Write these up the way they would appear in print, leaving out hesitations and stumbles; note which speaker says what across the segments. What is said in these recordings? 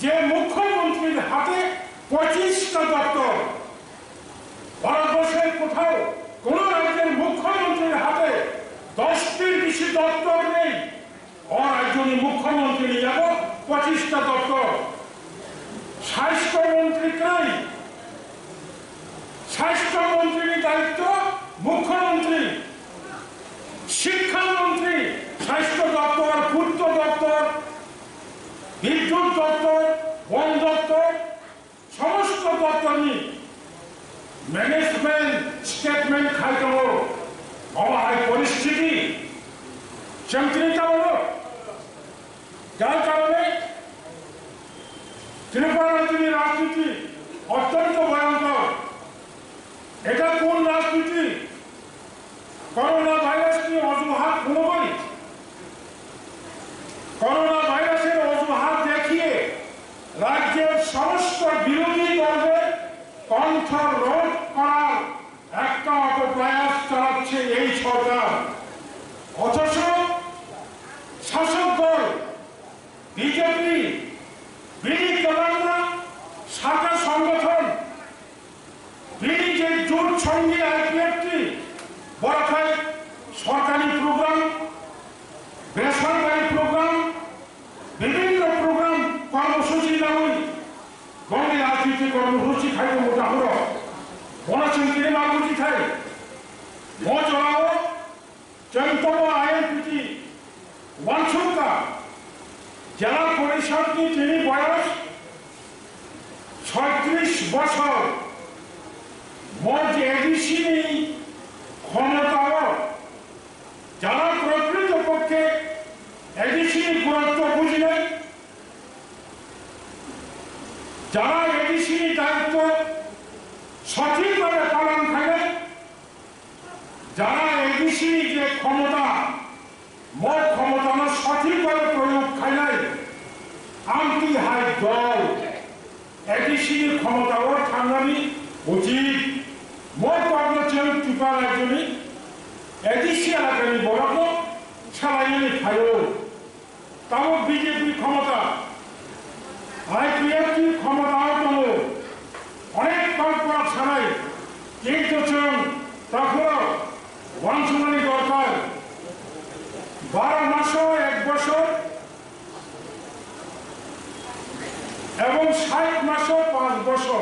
Speaker 1: যে মুখ্যমন্ত্রীর হাতে 25টা দপ্তর, ভারতবর্ষের কোথাও কোন রাজ্যের মুখ্যমন্ত্রীর হাতে 10টির বেশি দপ্তর নেই। আর একজনই মুখ্যমন্ত্রী নিয়ে যাব 25টা দপ্তর। স্বাস্থ্যমন্ত্রী নাই, স্বাস্থ্যমন্ত্রীর দায়িত্ব মুখ্যমন্ত্রী। শিক্ষামন্ত্রী স্বাস্থ্য দপ্তর, পূর্ত দপ্তর, বিদ্যুৎ দপ্তর, বন দপ্তর, সমস্ত দপ্তর নিয়ে ম্যানেজমেন্ট স্টেটমেন্ট খাইতে হলো। পরিস্থিতি চিন্তিত হলো, যার কারণে ত্রিপুরার রাজনীতি অত্যন্ত ভয়ঙ্কর। এটা কোন রাজনীতি? করোনা ভাইরাস নিয়ে অজুহাত কোনোই, করোনা ভাইরাসের অজুহাত দেখিয়ে রাজ্যের সমস্ত বিরোধী দলের কণ্ঠ রোধ করার একটা অপপ্রয়াস চালাচ্ছে এই সরকার। অথচ শাসক দল বিজেপি, বিরোধী দলরা, শাখা সংগঠন, যে জোট সঙ্গে আইপিএফটি বরাকায় সরকারি প্রোগ্রাম, বেসরকারি প্রোগ্রাম, বিভিন্ন প্রোগ্রাম কর্মসূচি যেমন গঙ্গে রাজনীতি কর্মসূচি খাইতে মোটা হল বলেছেন তিনি বাবুজি খাই মজরাও চৈতন্য আইএনপিটি ওয়ানসুকা জেলা পরিষদ কি তিনি বয়স 36 বছর মঞ্চ এডিসি ক্ষমতাও যারা প্রকৃত পক্ষে এডিসি গুরুত্ব বুঝলেন, যারা এডিসি দায়িত্ব সঠিকভাবে পালন করেন, যারা এডিসি যে ক্ষমতা মোট ক্ষমতা সঠিকভাবে প্রয়োগ খায় আমটি হাই দল এডিসির ক্ষমতাও ঠান্ডানি উচিত। মোট কর্মচারী টিপার একজনই এডিসি এলাকানি বরাদ্দ ছাড়াইনি খায়ও। তাও বিজেপির ক্ষমতা, আইপিএফটির ক্ষমতাও কম, অনেক কল্পনা ছাড়াই কিন্তু তখন বংশমানি দরকার 12 মাসও 1 বছর এবং 60 মাসও 5 বছর।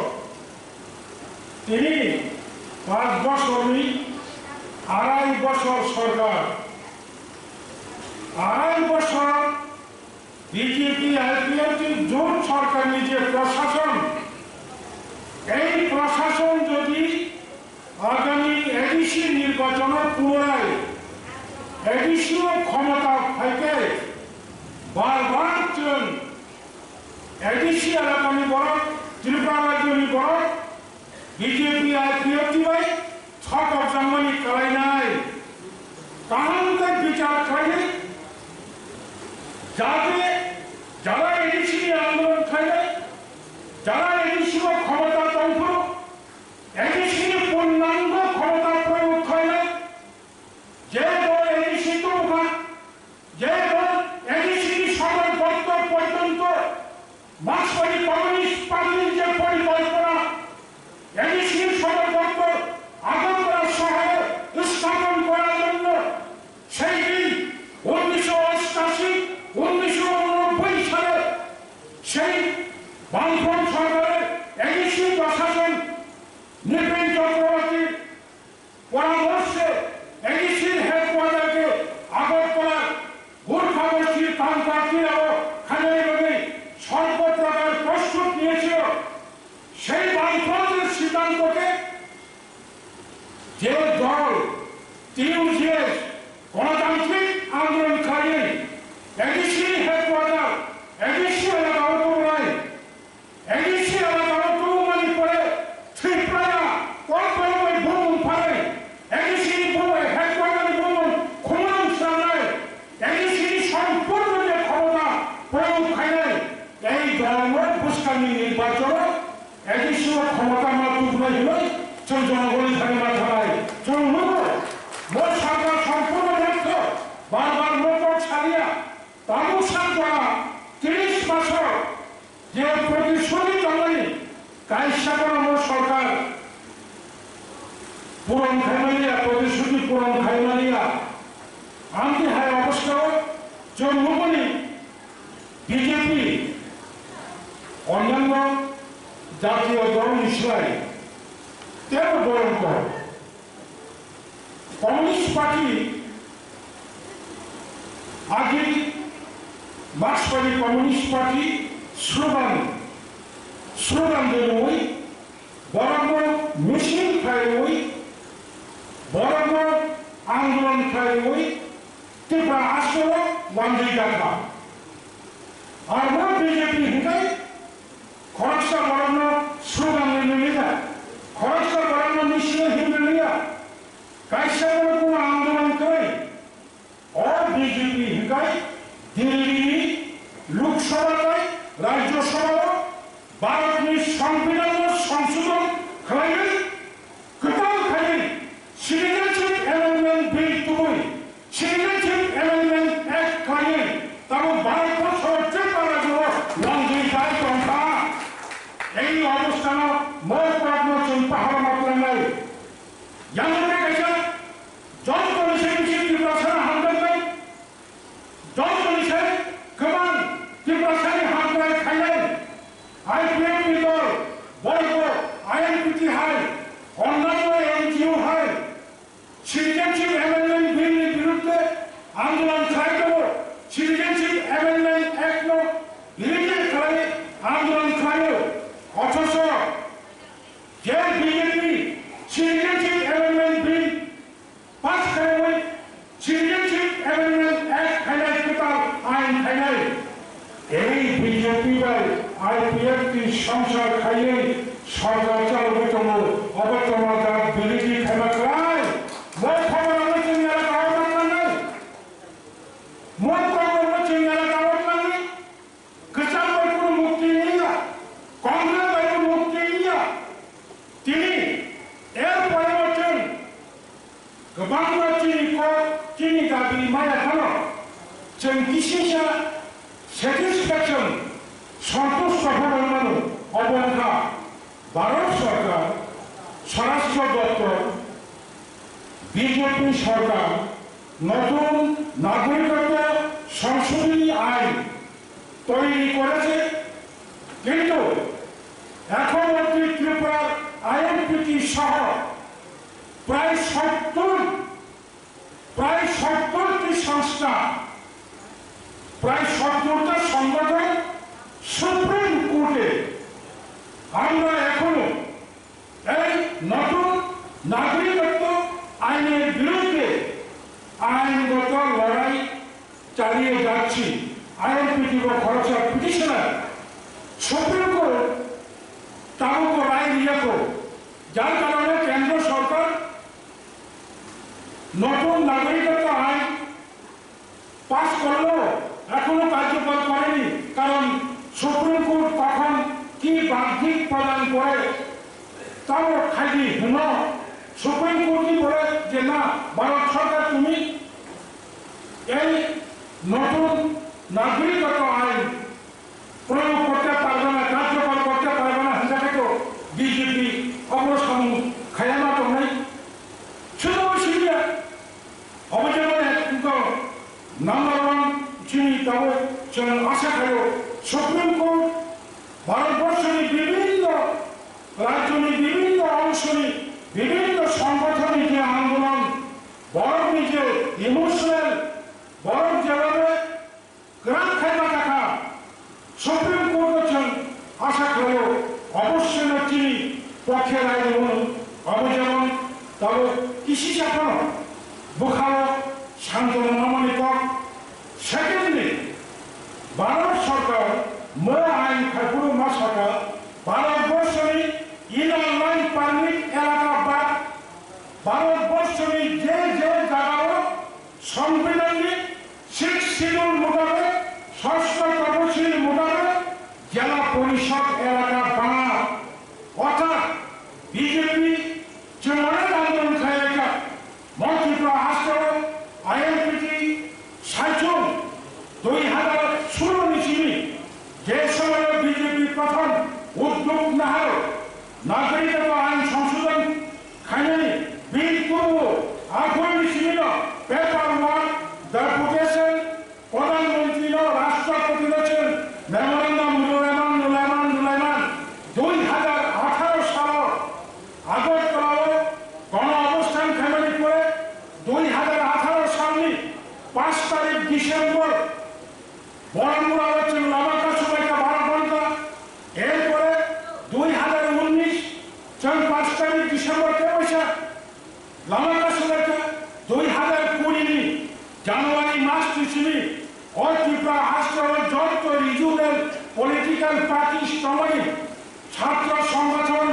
Speaker 1: তিনি 5 বছরই 2.5 বছর সরকার, 2.5 বছর বিজেপি আইপিএফটির জোট সরকার নিজে প্রশাসন, এই প্রশাসন যদি আগামী এডিসি নির্বাচনের পুনরায় এডিসিও ক্ষমতা থেকে বারবার এডিসি এলাকানি বড় ত্রিপুরা রাজ্যনি বড় বিজেপি আইপিএফটি ভাই ছক অবজামানি করাই নাই কানুনকে বিচার করে যাতে যারা এডিসি আন্দোলন খাইলে, যারা এডিসি ক্ষমতা তন্ত্র এডিসি পূর্ণাঙ্গ ক্ষমতা প্রয়োগ করে, যে দল এডিসি তোমরা, যে দল এডিসি সদর দপ্তর পর্যন্ত মার্ক্সবাদী কমিউনিস্ট পার্টির যে পরিকল্পনা এডিসি সদর দপ্তর আগরতলা শহরে স্থাপন করার জন্য সেই দিন 1988, 1989 সালে সেই বামফ্রন্ট সরকারের এডিসি প্রশাসন নৃপেন চক্রবর্তীর পরামর্শে এডিসির হেডকোয়ার্টারকে আগরতলার গোর্খাবস্তির তানপাটি এবং খানাইবাগে সর্বপ্রকার প্রস্তুত নিয়েছিল। সেই বামফ্রন্টের সিদ্ধান্তকে যে দল টিউজিএস গণতান্ত্রিক আন্দোলনকারী এডিসি হেডকোয়ার্টার এডিসি এলাকা অটোমানি, এডিসি এলাকা অটোমানি করে ত্রিপুরা কর্পোরেট ভ্রমণ করে এডিসি হেডকোয়ার্টার ভ্রমণ খুলন সামনে এডিসি সম্পূর্ণ যে ক্ষমতা প্রয়োগ করে এই ধরনের পুষ্কারী নির্বাচন এডিসি ক্ষমতা মাতুক হইল জনগণের ধারে মাথায় চলুন মোট সরকার সম্পূর্ণ ব্যর্থ। বারবার মোটর ছাড়িয়া তালুসার করা 30 বছর যে প্রতিশ্রুতি জমানি কাইসা কোনো সরকার পূরণ খাইমালিয়া প্রতিশ্রুতি পূরণ খাইমালিয়া আমি হায় অবস্থা জন্মনি বিজেপি অন্যান্য জাতীয় দল হিসেবে তেরো বরণ করে কমিউনিস্ট পার্টি আগে মার্ক্সবাদী কমিউনিস্ট পার্টি স্লোগান দেন ওই বরাবর মিছিল খায় ওই বরাবর আন্দোলন খায় ওই ত্রিপুরা আসল ওয়ান্দি ডাকা আর ওই বিজেপি হিসাবে খরচা বরাবর স্লোগান নিয়ে খরচা বরাবর মিছিল হিন্দু নিয়ে কাইসা কোনো আন্দোলন করে और बीजेपी हिकाई दिल्ली लोकसभा राज्यसभा भारत में संविधान संशोधन खाई कताल खाई सिटीजनशिप अमेंडमेंट बिल तुई सिटीजनशिप अमेंडमेंट एक्ट खाई तब भारत को सर्वोच्च जो लंघी जाए तंका এই অবস্থান মোট প্রশ্ন চিন্তা হওয়ার মাত্র নাই জানেন कैसा যত নিষেধ নির্বাচন হামলা নাই যত নিষেধ কেমন নির্বাচনী হামলা খাইলেন আইপিএম দল বলব আইএনপিটি হয় অন্যান্য এনজিও হয় সিটিজেনশিপ অ্যামেন্ডমেন্ট বিলের বিরুদ্ধে আন্দোলন চাই দেব সিটিজেনশিপ অ্যামেন্ডমেন্ট অ্যাক্ট বিরুদ্ধে করে আন্দোলন চাই অথচ যে বিজেপি সিটিজেনশিপ অ্যামেন্ডমেন্ট বিল पास करे हुए सिटीजनशिप अमेंडमेंट एक्ट खाई कताल आईन खाई এই বিজেপি বাই আইপিএফ की সংসার খাইয়ে সরকার চালু করব অবতম জাত বিলিটি খানা করায় মই খবর আমি চিন্তা করার না মই খবর আমি চিন্তা করার না কিষান ভাই কোনো মুক্তি নেই কংগ্রেস ভাই কোনো মুক্তি নেই তিনি এর পরিবর্তন বাংলা চিনি দাবি মায়া কেন जों किसिसा सेटिसफेक्शन सन्तुष्ट हওয়ার মানে অবস্থা ভারত সরকার স্বরাষ্ট্র দপ্তর বিজেপি সরকার নতুন নাগরিকত্ব সংশোধনী আইন তৈরি করেছে কিন্তু এখন অবধি ত্রিপুরার আইএনপিটি সহ প্রায় 70টি সংস্থা প্রায় 70টা সংগঠন সুপ্রিম কোর্টে আমরা এখনো এই নতুন নাগরিকত্ব আইনের বিরুদ্ধে আইনগত লড়াই চালিয়ে যাচ্ছি আইএনপিটি ও খরচা পিটিশনার সুপ্রিম কোর্ট তারক রায় দিয়েছে যার কারণে কেন্দ্র সরকার নতুন নাগরিকত্ব আইন পাস করলো এখনো কার্যকর করেনি কারণ সুপ্রিম কোর্ট তখন কি বাহ্যিক প্রদান করে তাও খালি সুপ্রিম কোর্টই বলে যে না ভারত সরকার তুমি এই নতুন নাগরিকত্ব আইন প্রয়োগ করতে পারবে না কার্যকর করতে পারবে না হিসাবে তো বিজেপি অবস্থান খায়ানা তো নেই শুধু সিরিয়া অবজীবনে নাম্বার ওয়ান চিনি তবে আশা করি সুপ্রিম কোর্ট ভারতবর্ষের বিভিন্ন রাজ্যের বিভিন্ন অংশের বিভিন্ন সংগঠনের যে আন্দোলন বরং নিজে ইমোশনাল বরং যেভাবে গ্রাম খাইবা দেখা সুপ্রিম কোর্ট হচ্ছেন আশা করি অবশ্যই চিনি পক্ষে রায় দেবেন অবজীবন তবে কৃষি চাপন বোখারো শান্তনু নমনিক সেকেন্ডলি ভারত সরকার মো আইন পুরো মা সরকার ভারতবর্ষের ইনলাইন পারমিট এলাকা বা ভারতবর্ষের যে যে জায়গায় সংবিধানে 6 শিডিউল মোতাবেক 6ষ্ঠ তফসিল মোতাবেক জেলা পরিষদ এলাকা বানা অর্থাৎ বিজেপি যে অনেক আন্দোলন খাইয়েছে মন্ত্রিত্ব আসতে আইএনপিটি সাইচুন 2016 নিচিনি যে সময় বিজেপি প্রথম উদ্যোগ না হয় নাগরিকত্ব আইন সংশোধন খাইনি বিল পূর্ব আগুন ছিল পেপার ওয়ান ডেপুটেশন প্রধানমন্ত্রী রাষ্ট্রপতি রয়েছেন মেমোরেন্ডাম নুলাইমান 2018 সাল আগরতলা গণ অবস্থান খাইনি করে 2018 সালে 5 তারিখ ডিসেম্বর বরমুড়া হচ্ছেন লামাকা সময়টা 12 ঘন্টা এরপরে 2019 5 তারিখ ডিসেম্বর কে পয়সা লামাকা সময়টা 2020 জানুয়ারি মাস ছিল और त्रिपुरा राष्ट्र যত রিজিওনাল পলিটিক্যাল পার্টি সময় ছাত্র সংগঠন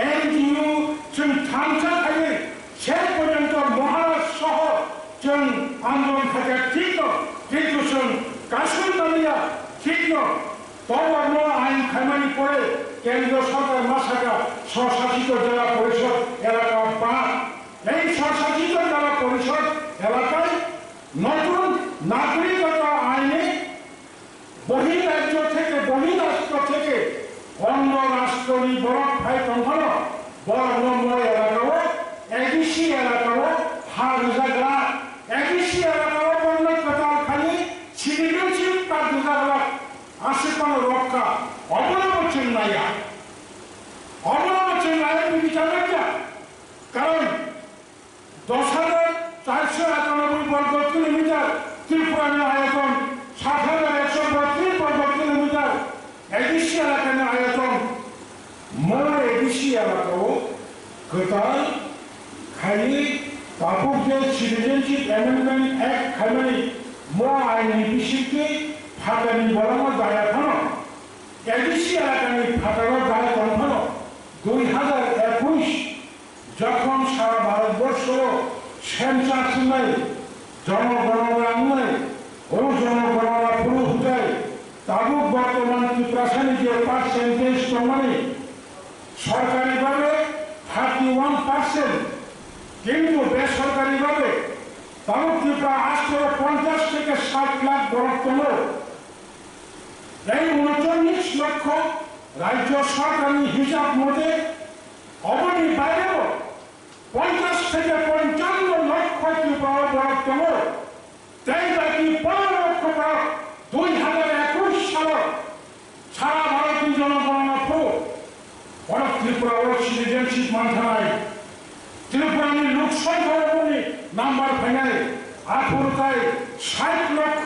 Speaker 1: এনজিও जों थामसा थायो সেই পর্যন্ত মহারাষ্ট্র সহ जों আন্দোলন থাকে ঠিক কিন্তু जों কাশ্মীরিয়া ঠিক তবর্ণ আইন খামানি করে কেন্দ্র সরকার মাসাকা স্বশাসিত জেলা পরিষদ এলাকা বা এই স্বশাসিত জেলা পরিষদ এলাকায় নতুন নাগরিকত্ব আইনে বহিরাজ্য থেকে বহিরাষ্ট্র থেকে অন্য রাষ্ট্রী বরফ ভাই তখন বড় এলাকাও এডিসি এলাকাও হাজাগা এডিসি এলাকাও বন্য কাতাল খালি ছিড়িয়েছি তার দুজাগা আশেপান রক্ষা অবলম্বন নাইয়া বিচার কারণ 10,491 বর্গ কিলোমিটার ত্রিপুরা আয়তন 7,132 বর্গ কিলোমিটার এডিসি এলাকার আয়তন মোর এডিসি এলাকাও গোটাল খালি তাপুক যে সিটিজেনশিপ অ্যামেন্ডমেন্ট অ্যাক্ট খালি মো আইনি বিশিষ্টে ফাটানি বরাবর দায়া খানো এডিসি এলাকানি ফাটানো দায় কনফানো 2021 যখন সারা ভারতবর্ষ সেন্সাস নাই জনগণনা নাই ও জনগণনা পুরো যায় তাবুক বর্তমান ত্রিপুরাসানি যে পার্সেন্টেজ প্রমাণে সরকারিভাবে 31%, কিন্তু বেসরকারিভাবে তাবুক ত্রিপুরা রাষ্ট্র 50 থেকে 60 লাখ বরত্তম এই 39 লক্ষ রাজ্য সরকারি হিসাব মতে অবধি বাইরেও 50 থেকে 55 লক্ষ ত্রিপুরা বরত্তম তাই বাকি 15 লক্ষ 2021 সাল সারা ভারতীয় জনগণনা বড় ত্রিপুরা সিটিজেনশিপ মানথানায় ত্রিপুরানি লোকসংখ্যা নাম্বার ফাইনালে আফ্রিকায় 60 লক্ষ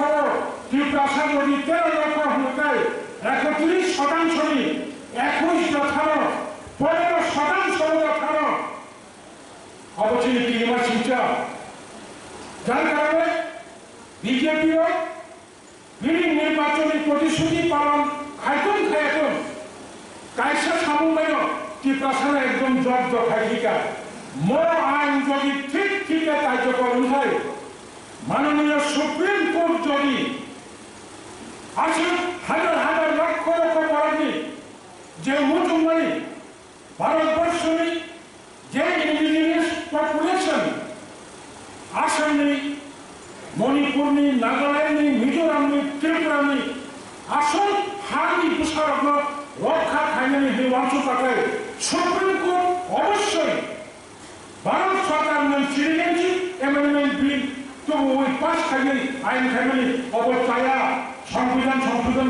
Speaker 1: ত্রিপুরা সাগরী 13 লক্ষ হুকায় 31% 21 যথানো 15% যথানো অবশ্যই টিমা শিক্ষা যার কারণে বিজেপিও বিভিন্ন নির্বাচনী প্রতিশ্রুতি পালন খাইতুন কাইসা সামুবাই ত্রিপুরা একদম জব্দ খাইকা মো আইন যদি ঠিক কার্যকর হয় মাননীয় সুপ্রিম কোর্ট যদি আসেন হাজার লক্ষ বরাদ্দি যে মুসলমানি ভারতবর্ষে যে ইন্ডিজিনিয়াস পপুলেশন আসামনি মণিপুরনি নাগাল্যান্ডনি মিজোরামনি ত্রিপুরানি আসল হানি বিশারক রক্ষা খাইনি এই অংশ থাকায় সুপ্রিম কোর্ট অবশ্যই ভারত সরকার সিটিজেনশিপ অ্যামেন্ডমেন্ট বিল তো ওই পাস খাইনি আইন খাইনি অবস্থায় সংবিধান সংশোধন